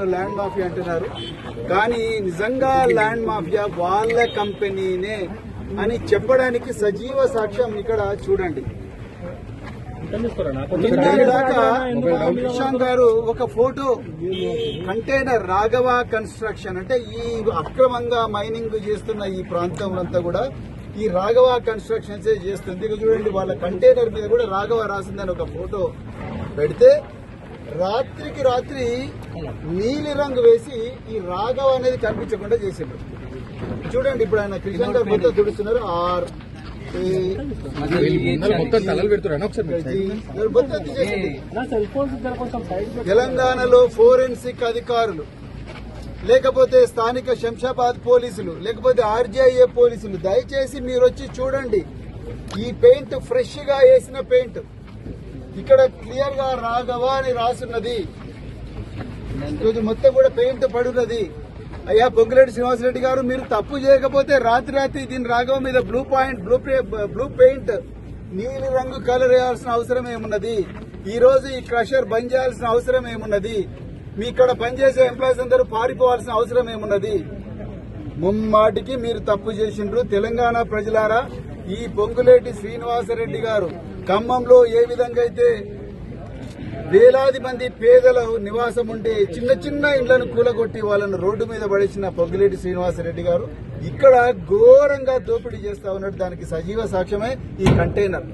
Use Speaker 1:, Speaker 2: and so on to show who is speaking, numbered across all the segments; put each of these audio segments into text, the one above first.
Speaker 1: నన్ను land mafia అంటున్నారు. కానీ నిజంగా ల్యాండ్ మాఫియా వాళ్ళ కంపెనీనే అని చెప్పడానికి సజీవ సాక్ష్యం ఇక్కడ చూడండి. దాకా ప్రశాంత్ గారు ఒక ఫోటో కంటైనర్ రాఘవ కన్స్ట్రక్షన్ అంటే ఈ అక్రమంగా మైనింగ్ చేస్తున్న ఈ ప్రాంతం అంతా కూడా ఈ రాఘవ కన్స్ట్రక్షన్స్ చేస్తుంది. ఇక చూడండి వాళ్ళ కంటైనర్ మీద కూడా రాఘవ రాసిందని ఒక ఫోటో పెడితే రాత్రికి రాత్రి నీలి రంగు వేసి ఈ రాఘవ అనేది కనిపించకుండా చేసిండ్రు. చూడండి ఇప్పుడు ఆయన కృష్ణ గారు మొత్తం తుడుస్తున్నారు. తెలంగాణలో ఫోరెన్సిక్ అధికారులు లేకపోతే స్థానిక శంషాబాద్ పోలీసులు లేకపోతే ఆర్జీఐఏ పోలీసులు దయచేసి మీరు వచ్చి చూడండి. ఈ పెయింట్ ఫ్రెష్ గా వేసిన పెయింట్ ఇక్కడ క్లియర్ గా రాఘవ అని రాసున్నది. మొత్తం కూడా పెయింట్ పడున్నది. అయ్యా పొంగులేటి శ్రీనివాసరెడ్డి గారు మీరు తప్పు చేయకపోతే రాత్రి దీని రాఘవ మీద బ్లూ పెయింట్ నీలి రంగు కలర్ వేయాల్సిన అవసరం ఏమున్నది? ఈ రోజు ఈ క్రషర్ బంద్ చేయాల్సిన అవసరం ఏమున్నది? మీ ఇక్కడ పనిచేసే ఎంప్లాయీస్ అందరూ పారిపోవాల్సిన అవసరం ఏమున్నది? ముమ్మాటికి మీరు తప్పు చేసిండ్రు. తెలంగాణ ప్రజలారా, ఈ పొంగులేటి శ్రీనివాసరెడ్డి గారు ఖమ్మంలో ఏ విధంగా అయితే వేలాది మంది పేదల నివాసం ఉంటే చిన్న చిన్న ఇండ్లను కూలగొట్టి వాళ్ళను రోడ్డు మీద పడేసిన పొంగులేటి శ్రీనివాసరెడ్డి గారు ఇక్కడ ఘోరంగా దోపిడీ చేస్తా ఉన్నట్టు దానికి సజీవ సాక్ష్యమే ఈ కంటైనర్.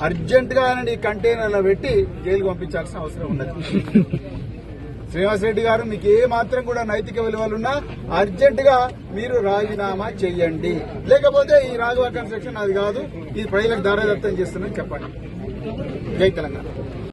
Speaker 1: అర్జెంట్ గా ఆయన ఈ కంటైనర్ లో పెట్టి జైలుకు పంపించాల్సిన అవసరం ఉన్నది. శ్రీనివాసరెడ్డి గారు మీకు ఏ మాత్రం కూడా నైతిక విలువలున్నా అర్జెంట్ గా మీరు రాజీనామా చెయ్యండి. లేకపోతే ఈ రాఘవ కన్స్ట్రక్షన్ అది కాదు, ఇది ప్రజలకు దారాదత్తం చేస్తుందని చెప్పండి. జై తెలంగాణ.